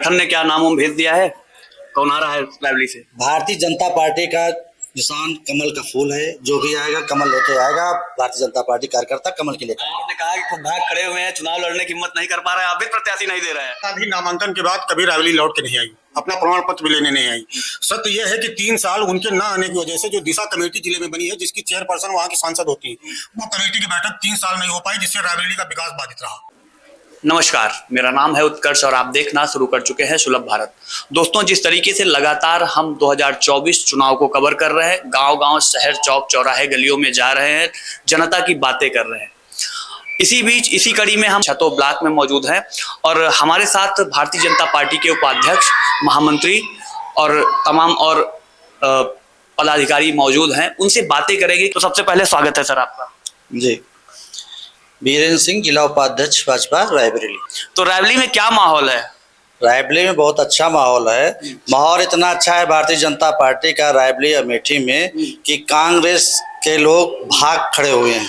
संगठन ने क्या नाम भेज दिया है? कौन आ रहा है लाइब्रेरी से? भारतीय जनता पार्टी का निशान कमल का फूल है। जो भी आएगा कमल लेके आएगा। भारतीय जनता पार्टी कार्यकर्ता कमल के लेकर। आपने कहा कि खुद भाग खड़े हुए हैं, चुनाव लड़ने की हिम्मत नहीं कर पा रहे हैं, आप भी प्रत्याशी नहीं दे रहे हैं। अभी नामांकन के बाद कभी रायबरेली लौट के नहीं आई, अपना प्रमाण पत्र भी लेने नहीं आई। सत्य यह है कि 3 साल उनके न आने की वजह से जो दिशा कमेटी जिले में बनी है, जिसकी चेयरपर्सन वहाँ की सांसद होती है, वो कमेटी की बैठक 3 साल नहीं हो पाई, जिससे रायबरेली का विकास बाधित रहा। नमस्कार, मेरा नाम है उत्कर्ष और आप देखना शुरू कर चुके हैं सुलभ भारत। दोस्तों, जिस तरीके से लगातार हम 2024 चुनाव को कवर कर रहे हैं, गांव-गांव, शहर, चौक चौराहे, गलियों में जा रहे हैं, जनता की बातें कर रहे हैं। इसी बीच इसी कड़ी में हम छतो ब्लॉक में मौजूद हैं और हमारे साथ भारतीय जनता पार्टी के उपाध्यक्ष, महामंत्री और तमाम और पदाधिकारी मौजूद हैं। उनसे बातें करेंगे। तो सबसे पहले स्वागत है सर आपका। जी, बीरेंद्र सिंह, जिला उपाध्यक्ष भाजपा रायबरेली। तो रायबरेली में क्या माहौल है? रायबरेली में बहुत अच्छा माहौल है। माहौल इतना अच्छा है भारतीय जनता पार्टी का रायबरेली अमेठी में कि कांग्रेस के लोग भाग खड़े हुए हैं।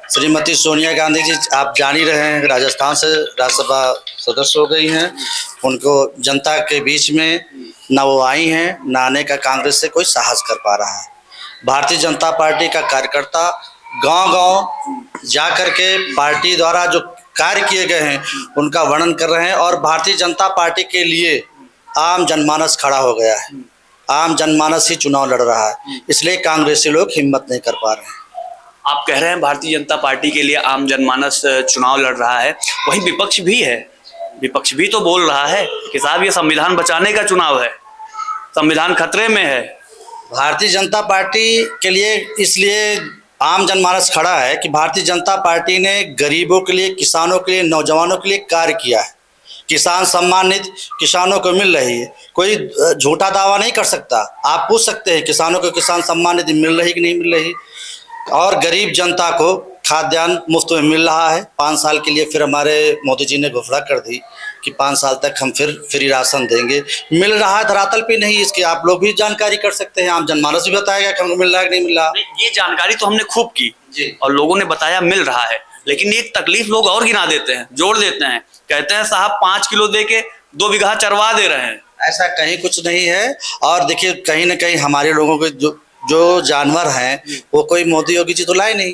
श्रीमती सोनिया गांधी जी, आप जान ही रहे हैं, राजस्थान से राज्यसभा सदस्य हो गई हैं। उनको जनता के बीच में न वो आई हैं, न आने का कांग्रेस से कोई साहस कर पा रहा है। भारतीय जनता पार्टी का कार्यकर्ता गांव-गांव जा करके पार्टी द्वारा जो कार्य किए गए हैं उनका वर्णन कर रहे हैं और भारतीय जनता पार्टी के लिए आम जनमानस खड़ा हो गया है। आम जनमानस ही चुनाव लड़ रहा है, इसलिए कांग्रेसी लोग हिम्मत नहीं कर पा रहे हैं। आप कह रहे हैं भारतीय जनता पार्टी के लिए आम जनमानस चुनाव लड़ रहा है, वहीं विपक्ष भी है। विपक्ष भी तो बोल रहा है कि साहब ये संविधान बचाने का चुनाव है, संविधान खतरे में है। भारतीय जनता पार्टी के लिए इसलिए आम जनमानस खड़ा है कि भारतीय जनता पार्टी ने गरीबों के लिए, किसानों के लिए, नौजवानों के लिए कार्य किया है। किसान सम्मान निधि किसानों को मिल रही है, कोई झूठा दावा नहीं कर सकता। आप पूछ सकते हैं किसानों को किसान सम्मान निधि मिल रही कि नहीं मिल रही। और गरीब जनता को खाद्यान्न मुफ्त में मिल रहा है 5 साल के लिए। फिर हमारे मोदी जी ने घोषणा कर दी कि 5 साल तक हम फिर फ्री राशन देंगे। मिल रहा है धरातल पे नहीं, इसकी आप लोग भी जानकारी कर सकते हैं। आम जनमानस भी बताएगा कि हमको मिल रहा है कि नहीं मिल रहा। ये जानकारी तो हमने खूब की और लोगों ने बताया मिल रहा है, लेकिन एक तकलीफ लोग और गिना देते हैं, जोड़ देते हैं। कहते हैं साहब 5 किलो दे के 2 बीघा चरवा दे रहे हैं। ऐसा कहीं कुछ नहीं है। और देखिए, कहीं ना कहीं हमारे लोगों के जो जानवर हैं वो कोई मोदी योगी जी तो लाए नहीं।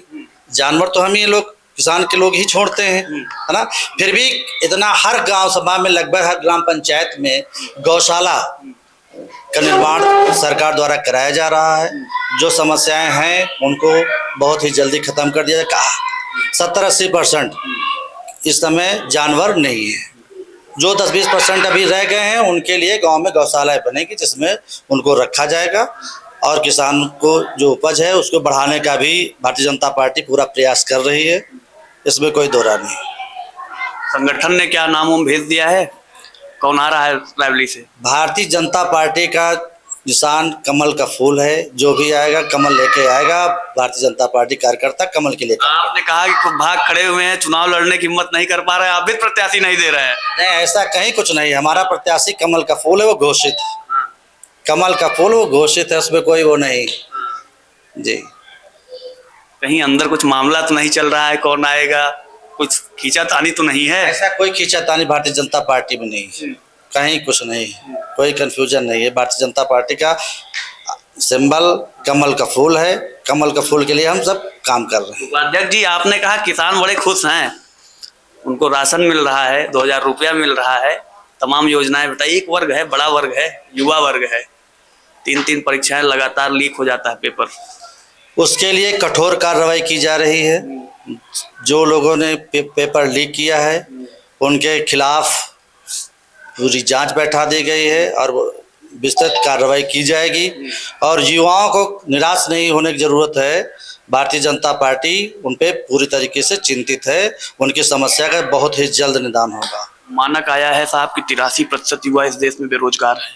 जानवर तो हम ही लोग, किसान के लोग ही छोड़ते हैं, है ना। फिर भी इतना हर गांव सभा में, लगभग हर ग्राम पंचायत में गौशाला का निर्माण सरकार द्वारा कराया जा रहा है। जो समस्याएं हैं उनको बहुत ही जल्दी खत्म कर दिया जाए। 70-80% इस समय जानवर नहीं है। जो 10-20% अभी रह गए हैं उनके लिए गांव में गौशालाएं बनेगी, जिसमें उनको रखा जाएगा। और किसान को जो उपज है उसको बढ़ाने का भी भारतीय जनता पार्टी पूरा प्रयास कर रही है, इसमें कोई दो राय नहीं। संगठन ने क्या नाम भेज दिया है? कौन आ रहा है लाइब्रेरी से? भारतीय जनता पार्टी का निशान कमल का फूल है। जो भी आएगा कमल लेके आएगा। भारतीय जनता पार्टी कार्यकर्ता कमल के लेकर। आपने कहा कि खुद भाग खड़े हुए हैं, चुनाव लड़ने की हिम्मत नहीं कर पा रहे हैं, आप भी प्रत्याशी नहीं दे रहे हैं। नहीं, ऐसा कहीं कुछ नहीं। हमारा प्रत्याशी कमल का फूल है, वो घोषित है। कमल का फूल वो घोषित है, उसमें कोई वो नहीं जी। कहीं अंदर कुछ मामला तो नहीं चल रहा है? कौन आएगा, कुछ खींचातानी तो नहीं है? ऐसा कोई खींचातानी भारतीय जनता पार्टी में नहीं है, कहीं कुछ नहीं है, कोई कंफ्यूजन नहीं है। भारतीय जनता पार्टी का सिंबल कमल का फूल है। कमल का फूल के लिए हम सब काम कर रहे हैं। उपाध्यक्ष जी, आपने कहा किसान बड़े खुश हैं, उनको राशन मिल रहा है, 2000 रुपया मिल रहा है, तमाम योजनाएं बताइए। एक वर्ग है, बड़ा वर्ग है, युवा वर्ग है, 3 परीक्षाएं लगातार लीक हो जाता है पेपर। उसके लिए कठोर कार्रवाई की जा रही है। जो लोगों ने पेपर लीक किया है उनके खिलाफ पूरी जांच बैठा दी गई है और विस्तृत कार्रवाई की जाएगी। और युवाओं को निराश नहीं होने की ज़रूरत है। भारतीय जनता पार्टी उन पे पूरी तरीके से चिंतित है। उनकी समस्या का बहुत ही जल्द निदान होगा। मानक आया है साहब कि 83% युवा इस देश में बेरोजगार है।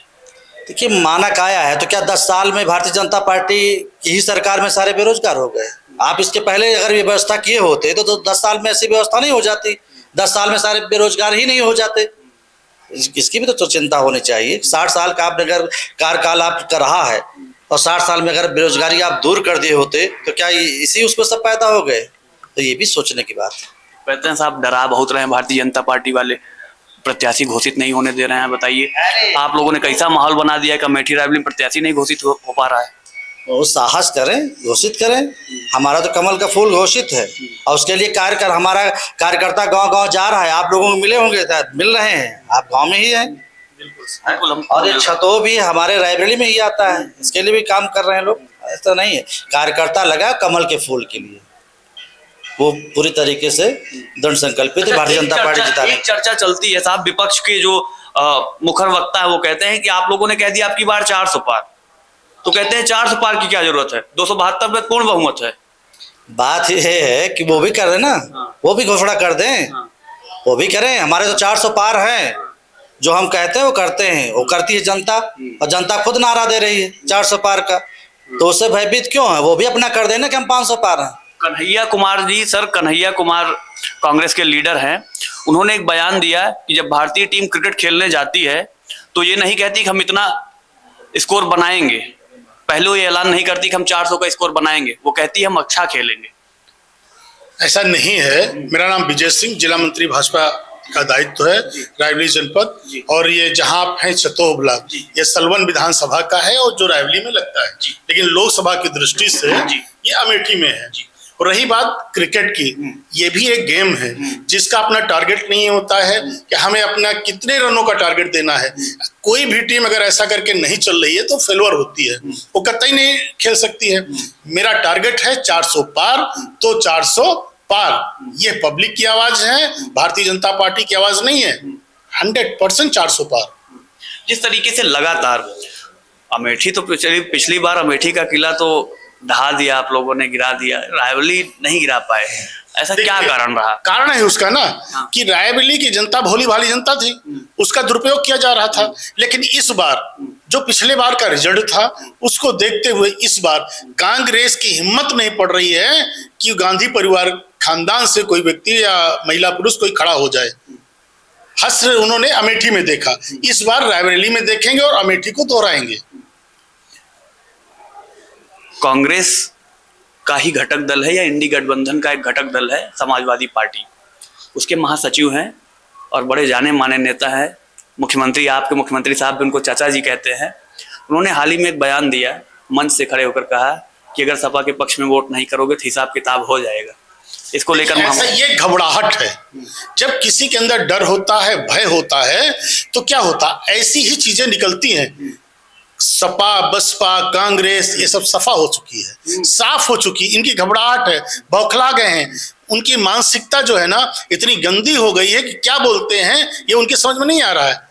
देखिए, मानक आया है तो क्या 10 साल में भारतीय जनता पार्टी की ही सरकार में सारे बेरोजगार हो गए? आप इसके पहले अगर ये व्यवस्था किए होते तो 10 साल में ऐसी व्यवस्था नहीं हो जाती। 10 साल में सारे बेरोजगार ही नहीं हो जाते। इसकी भी तो चिंता होनी चाहिए। 60 साल का आपने अगर कार्यकाल आपका रहा है और 60 साल में अगर बेरोजगारी आप दूर कर दिए होते तो क्या इसी उसमें सब पैदा हो गए? तो ये भी सोचने की बात है। कहते हैं साहब डरा बहुत रहे हैं भारतीय जनता पार्टी वाले, प्रत्याशी घोषित नहीं होने दे रहे हैं, बताइए आप लोगों ने कैसा माहौल बना दिया है कि अमेठी रायबरेली में प्रत्याशी नहीं घोषित हो पा रहा है। वो साहस करें, घोषित करें। हमारा तो कमल का फूल घोषित है और उसके लिए हमारा कार्यकर्ता गांव गांव जा रहा है। आप लोगों को मिले होंगे, मिल रहे हैं, आप गांव में ही हैं। और ये छतो भी हमारे रायबरेली में ही आता है, इसके लिए भी काम कर रहे हैं लोग। ऐसा नहीं है, कार्यकर्ता लगा कमल के फूल के लिए, वो पूरी तरीके से दृढ़ संकल्पित है भारतीय जनता पार्टी जिताने। एक चर्चा चलती है साहब, विपक्ष के जो मुखर वक्ता है वो कहते हैं कि आप लोगों ने कह दिया आपकी बार 400 पार, तो कहते हैं 400 पार की क्या जरूरत है, 272 में पूर्ण बहुमत है। बात ये है कि वो भी कर दें ना, वो भी घोषणा कर दें, वो भी करें। हमारे तो 400 पार हैं, जो हम कहते हैं वो करते हैं, वो करती है जनता, और जनता खुद नारा दे रही है 400 पार का, तो उससे भयभीत क्यों है? वो भी अपना कर देना कि हम 500 पार हैं। कन्हैया कुमार जी, सर कन्हैया कुमार कांग्रेस के लीडर हैं, उन्होंने एक बयान दिया कि जब भारतीय टीम क्रिकेट खेलने जाती है तो ये नहीं कहती कि हम इतना स्कोर बनाएंगे, पहले वो ये ऐलान नहीं करती कि हम 400 का स्कोर बनाएंगे, वो कहती है हम अच्छा खेलेंगे। ऐसा नहीं है। मेरा नाम विजय सिंह, जिला मंत्री भाजपा का दायित्व है रायबरेली जनपद, और ये जहां आप हैं चतोह ब्लॉक, ये सलवन विधानसभा का है और जो रायबरेली में लगता है, लेकिन लोकसभा की दृष्टि से ये अमेठी में है। और रही बात क्रिकेट की, ये भी एक गेम है जिसका अपना टारगेट नहीं होता है कि हमें अपना कितने रनों का टारगेट देना है। कोई भी टीम अगर ऐसा करके नहीं चल रही है तो फेलवर होती है, वो कतई नहीं खेल सकती है। मेरा टारगेट है 400 पार, तो 400 पार। ये पब्लिक की आवाज है, भारतीय जनता पार्टी की आवाज नहीं है। 100% 400 पार। जिस तरीके से लगातार अमेठी तो पिछली बार अमेठी का किला तो ढहा दिया आप लोगों ने, गिरा दिया, रायबरेली नहीं गिरा पाए, ऐसा क्या कारण रहा? कारण है उसका ना कि रायबरेली की जनता भोली भाली जनता थी, उसका दुरुपयोग किया जा रहा था। लेकिन इस बार जो पिछले बार का रिजल्ट था उसको देखते हुए इस बार कांग्रेस की हिम्मत नहीं पड़ रही है कि गांधी परिवार खानदान से कोई व्यक्ति या महिला पुरुष कोई खड़ा हो जाए। हश्र उन्होंने अमेठी में देखा, इस बार रायबरेली में देखेंगे और अमेठी को दोहराएंगे। कांग्रेस का ही घटक दल है या इंडी गठबंधन का एक घटक दल है समाजवादी पार्टी, उसके महासचिव हैं और बड़े जाने माने नेता हैं मुख्यमंत्री, आपके मुख्यमंत्री साहब भी उनको चाचा जी कहते हैं। उन्होंने हाल ही में एक बयान दिया, मंच से खड़े होकर कहा कि अगर सपा के पक्ष में वोट नहीं करोगे तो हिसाब किताब हो जाएगा। इसको लेकर ऐसा ये घबराहट है। जब किसी के अंदर डर होता है, भय होता है, तो क्या होता, ऐसी ही चीजें निकलती हैं। सपा, बसपा, कांग्रेस ये सब सफा हो चुकी है, साफ हो चुकी, इनकी घबराहट है, बौखला गए हैं। उनकी मानसिकता जो है ना इतनी गंदी हो गई है कि क्या बोलते हैं ये उनके समझ में नहीं आ रहा है।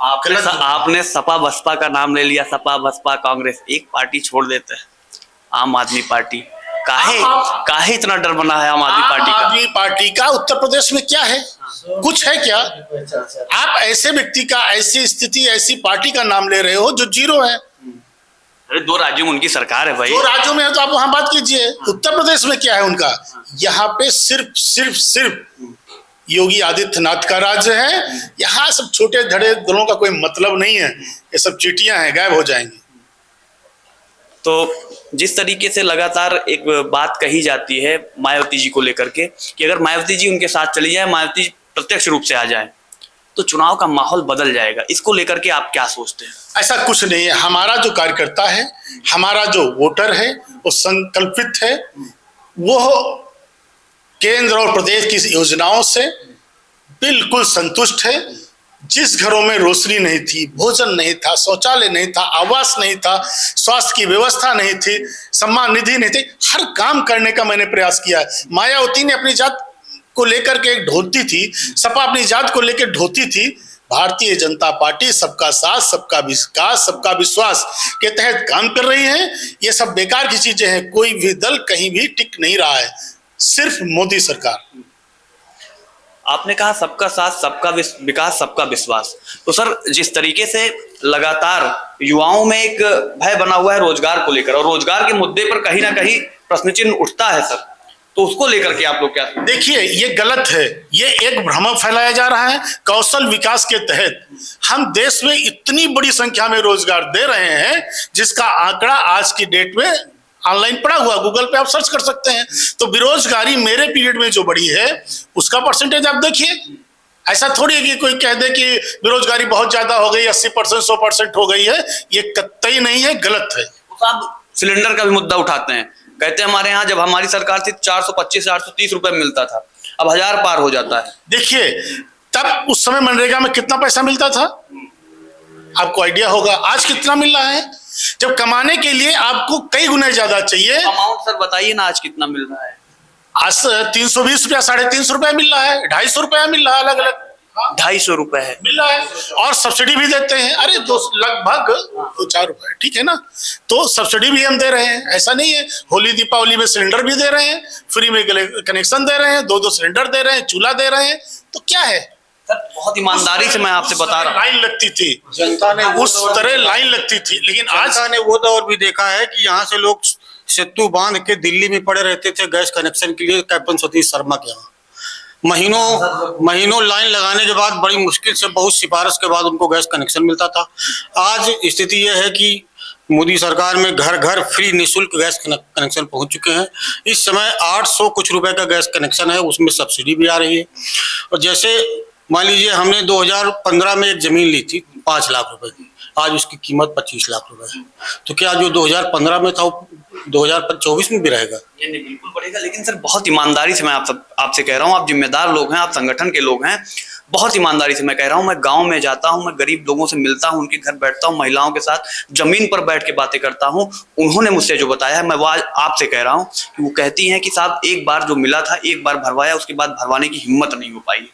आपने सपा बसपा का नाम ले लिया, सपा बसपा कांग्रेस, एक पार्टी छोड़ देते हैं, आम आदमी पार्टी। काहे इतना डर बना है आम आदमी पार्टी का? आम आदमी पार्टी का उत्तर प्रदेश में क्या है? कुछ है क्या? आप ऐसे व्यक्ति का, ऐसी स्थिति, ऐसी पार्टी का नाम ले रहे हो जो जीरो है। अरे 2 राज्यों में उनकी सरकार है भाई। 2 राज्यों में है तो आप वहां बात कीजिए। उत्तर प्रदेश में क्या है उनका? यहाँ पे सिर्फ योगी आदित्यनाथ का राज्य है। यहाँ सब छोटे धड़े दलों का कोई मतलब नहीं है, ये सब चीटियां हैं, गायब हो जाएंगी। तो जिस तरीके से लगातार एक बात कही जाती है मायावती जी को लेकर के कि अगर मायावती जी उनके साथ चली जाए, मायावती प्रत्यक्ष रूप से आ जाए तो चुनाव का माहौल बदल जाएगा, इसको लेकर के आप क्या सोचते हैं? ऐसा कुछ नहीं है। हमारा जो कार्यकर्ता है, हमारा जो वोटर है, वो संकल्पित है, वो केंद्र और प्रदेश की योजनाओं से बिल्कुल संतुष्ट है। जिस घरों में रोशनी नहीं थी, भोजन नहीं था, शौचालय नहीं था, आवास नहीं था, स्वास्थ्य की व्यवस्था नहीं थी, सम्मान निधि नहीं थी, हर काम करने का मैंने प्रयास किया है। मायावती ने अपनी जात को लेकर के एक ढोती थी, सपा अपनी जात को लेकर ढोती थी। भारतीय जनता पार्टी सबका साथ, सबका विकास, सबका विश्वास के तहत काम कर रही है। ये सब बेकार की चीजें हैं, कोई भी दल कहीं भी टिक नहीं रहा है, सिर्फ मोदी सरकार। आपने कहा सबका साथ, सबका विकास, सबका विश्वास, तो सर जिस तरीके से लगातार युवाओं में एक भय बना हुआ है रोजगार को लेकर और रोजगार के मुद्दे पर कहीं ना कहीं प्रश्न चिन्ह उठता है सर, तो उसको लेकर के आप लोग क्या? देखिए ये गलत है, ये एक भ्रम फैलाया जा रहा है। कौशल विकास के तहत हम देश में इतनी बड़ी संख्या में रोजगार दे रहे हैं जिसका आंकड़ा आज की डेट में ऑनलाइन पड़ा हुआ, गूगल पे आप सर्च कर सकते हैं। तो बेरोजगारी मेरे पीरियड में जो बढ़ी है उसका परसेंटेज आप देखिए, ऐसा थोड़ी है कि कोई कह दे कि बेरोजगारी बहुत ज्यादा हो गई, 80% 100% हो गई है, ये कतई नहीं है, गलत है। साहब सिलेंडर का भी मुद्दा उठाते हैं, कहते हैं हमारे यहाँ जब हमारी सरकार थी 425 430 रुपए मिलता था, अब 1000 पार हो जाता है। देखिए तब उस समय मनरेगा में कितना पैसा मिलता था आपको आइडिया होगा, आज कितना मिल रहा है? जब कमाने के लिए आपको कई गुना ज्यादा चाहिए। अमाउंट सर बताइए ना, आज कितना मिल रहा है? आज 320 रुपया, 350 रुपया मिल रहा है, 250 रुपया मिल रहा है, अलग अलग 250 रुपए है मिल रहा है। और सब्सिडी भी देते हैं, अरे लगभग 2-4 रुपए, ठीक है ना। तो सब्सिडी भी हम दे रहे हैं, ऐसा नहीं है। होली दीपावली में सिलेंडर भी दे रहे हैं, फ्री में कनेक्शन दे रहे हैं, 2-2 सिलेंडर दे रहे हैं, चूल्हा दे रहे हैं। तो क्या है सर, बहुत ईमानदारी से मैं आपसे बता रहा हूँ, लाइन लगती थी, जनता ने उस तरह लाइन लगती थी। लेकिन आज जनता ने वो दौर भी देखा है कि यहाँ से लोग सेतु बांध के दिल्ली में पड़े रहते थे गैस कनेक्शन के लिए, कैप्टन सतीश शर्मा के यहाँ महीनों लाइन लगाने के बाद बड़ी मुश्किल से बहुत सिफारिश के बाद उनको गैस कनेक्शन मिलता था। आज स्थिति यह है कि मोदी सरकार में घर घर फ्री निःशुल्क गैस कनेक्शन पहुंच चुके हैं। इस समय 800 कुछ रुपए का गैस कनेक्शन है, उसमें सब्सिडी भी आ रही है। और जैसे मान लीजिए हमने 2015 में एक जमीन ली थी 5 लाख रुपए की, आज उसकी कीमत 25 लाख रुपए है। तो क्या जो 2015 में था वो 2024 में भी रहेगा? ये नहीं, बिल्कुल बढ़ेगा। लेकिन सर बहुत ईमानदारी से मैं आपसे कह रहा हूँ, आप जिम्मेदार लोग हैं, आप संगठन के लोग हैं, बहुत ईमानदारी से मैं कह रहा हूँ, मैं गांव में जाता हूँ, मैं गरीब लोगों से मिलता हूँ, उनके घर बैठता हूँ, महिलाओं के साथ जमीन पर बैठ के बातें करता हूँ। उन्होंने मुझसे जो बताया है मैं वो आज आपसे कह रहा हूँ कि वो कहती हैं कि साहब एक बार जो मिला था एक बार भरवाया, उसके बाद भरवाने की हिम्मत नहीं हो पाई।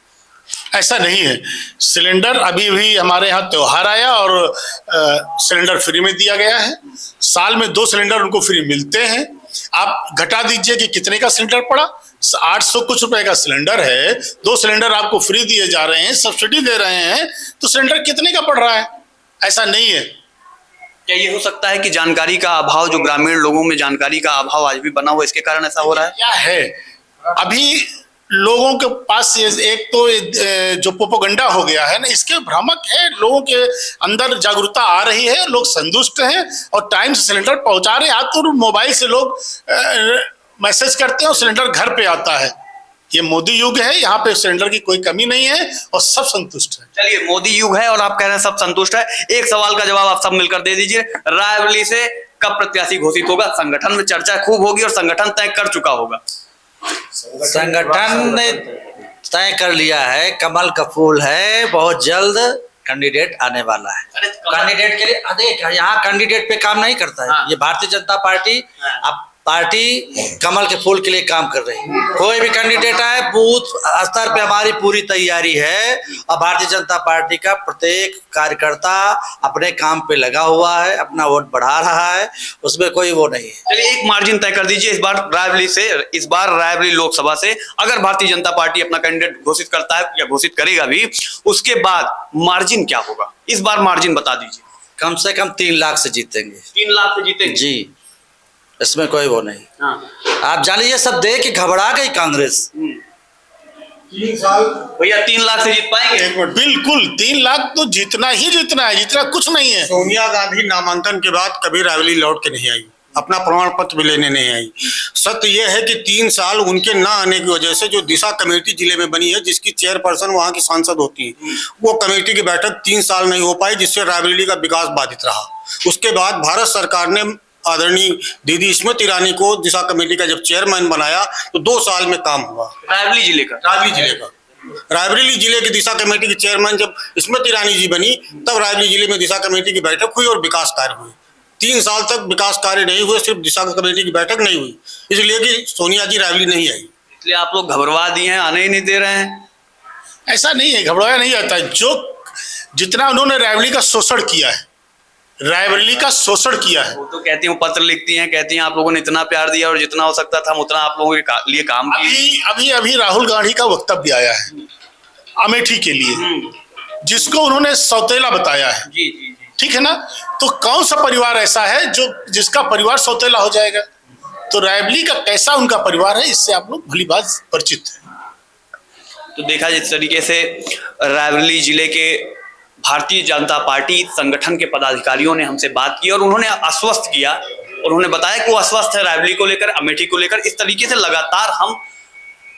ऐसा नहीं है। सिलेंडर अभी भी हमारे यहाँ त्योहार आया और सिलेंडर फ्री में दिया गया है। साल में 2 सिलेंडर उनको फ्री मिलते हैं। आप घटा दीजिए कि कितने का सिलेंडर पड़ा, 800 कुछ रुपए का सिलेंडर है, 2 सिलेंडर आपको फ्री दिए जा रहे हैं, सब्सिडी दे रहे हैं, तो सिलेंडर कितने का पड़ रहा है? ऐसा नहीं है। क्या ये हो सकता है कि जानकारी का अभाव, जो ग्रामीण लोगों में जानकारी का अभाव आज भी बना हुआ, इसके कारण ऐसा हो रहा है? क्या है, अभी लोगों के पास एक तो जो प्रोपेगेंडा हो गया है ना, इसके भ्रामक है, लोगों के अंदर जागरूकता आ रही है, लोग संतुष्ट हैं और टाइम से सिलेंडर पहुंचा रहे हैं। आज तो मोबाइल से लोग मैसेज करते हैं और सिलेंडर घर पे आता है। ये मोदी युग है, यहाँ पे सिलेंडर की कोई कमी नहीं है और सब संतुष्ट है। चलिए, मोदी युग है और आप कह रहे हैं सब संतुष्ट है। एक सवाल का जवाब आप सब मिलकर दे दीजिए, रायबरेली से कब प्रत्याशी घोषित होगा? संगठन में चर्चा खूब होगी और संगठन तय कर चुका होगा। संगठन ने तय कर लिया है, कमल का फूल है, बहुत जल्द कैंडिडेट आने वाला है। कैंडिडेट के लिए देख, यहाँ कैंडिडेट पे काम नहीं करता है। हाँ। ये भारतीय जनता पार्टी अब पार्टी कमल के फूल के लिए काम कर रही है। कोई भी कैंडिडेट आए, बूथ स्तर पे हमारी पूरी तैयारी है और भारतीय जनता पार्टी का प्रत्येक कार्यकर्ता अपने काम पे लगा हुआ है, अपना वोट बढ़ा रहा है, उसमें कोई वो नहीं है। चलिए, एक मार्जिन तय कर दीजिए इस बार रायबरेली लोकसभा से अगर भारतीय जनता पार्टी अपना कैंडिडेट घोषित करता है या घोषित करेगा भी, उसके बाद मार्जिन क्या होगा? इस बार मार्जिन बता दीजिए। कम से कम 3 लाख से जीतेंगे। 3 लाख से जीतेंगे जी, इसमें कोई वो नहीं। हाँ। आप जानिए, ये सब देख के घबरा गई कांग्रेस। 3 साल भैया 3 लाख से जीत पाएंगे? बिल्कुल 3 लाख तो जीतना ही जीतना है, जितना कुछ नहीं है। सोनिया गांधी नामांकन के बाद कभी रायबरेली लौट के नहीं आई, अपना प्रमाण पत्र भी लेने नहीं आई। सत्य यह है कि 3 साल उनके ना आने की वजह से जो दिशा कमेटी जिले में बनी है, जिसकी चेयरपर्सन वहां की सांसद होती है, वो कमेटी की बैठक 3 साल नहीं हो पाई, जिससे रायबरेली का विकास बाधित रहा। उसके बाद भारत सरकार ने आदरणीय दीदी स्मृति ईरानी को दिशा कमेटी का जब चेयरमैन बनाया तो 2 साल में काम हुआ। रायबरेली जिले का रायबरेली जिले की दिशा कमेटी की चेयरमैन जब स्मृति ईरानी जी बनी, तब रायबरेली जिले में दिशा कमेटी की बैठक हुई और विकास कार्य हुए। 3 साल तक विकास कार्य नहीं हुए, सिर्फ दिशा कमेटी की बैठक नहीं हुई, इसलिए कि सोनिया जी रायबरेली नहीं आई। इसलिए आप लोग घबरवा दिए हैं, आने ही नहीं दे रहे हैं। ऐसा नहीं है, घबराया नहीं जाता है। जो जितना उन्होंने रायबरेली का शोषण किया है, रायबरेली का शोषण किया है। वो तो कहती हूँ, पत्र लिखती हैं, कहती हैं आप लोगों ने इतना प्यार दिया और जितना हो सकता था हम उतना आप लोगों के लिए काम किया। अभी राहुल गांधी का वक्तव्य आया है अमेठी के लिए, जिसको उन्होंने सौतेला बताया है। जी जी जी, ठीक है ना। तो कौन सा परिवार ऐसा है जो जिसका परिवार सौतेला हो जाएगा? तो रायबरेली का कैसा उनका परिवार है, इससे आप लोग भली बात परिचित है। तो देखा जिस तरीके से रायबरेली जिले के भारतीय जनता पार्टी संगठन के पदाधिकारियों ने हमसे बात की और उन्होंने आश्वस्त किया, उन्होंने बताया कि वो आश्वस्त है रायबरेली को लेकर, अमेठी को लेकर। इस तरीके से लगातार हम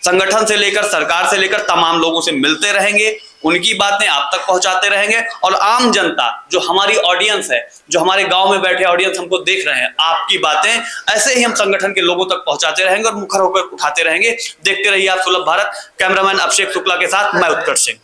संगठन से लेकर सरकार से लेकर तमाम लोगों से मिलते रहेंगे, उनकी बातें आप तक पहुंचाते रहेंगे और आम जनता जो हमारी ऑडियंस है, जो हमारे गांव में बैठे ऑडियंस हमको देख रहे हैं, आपकी बातें ऐसे ही हम संगठन के लोगों तक पहुंचाते रहेंगे और मुखर होकर उठाते रहेंगे। देखते रहिए आप सुलभ भारत। कैमरामैन अभिषेक शुक्ला के साथ मैं उत्कर्ष सिंह।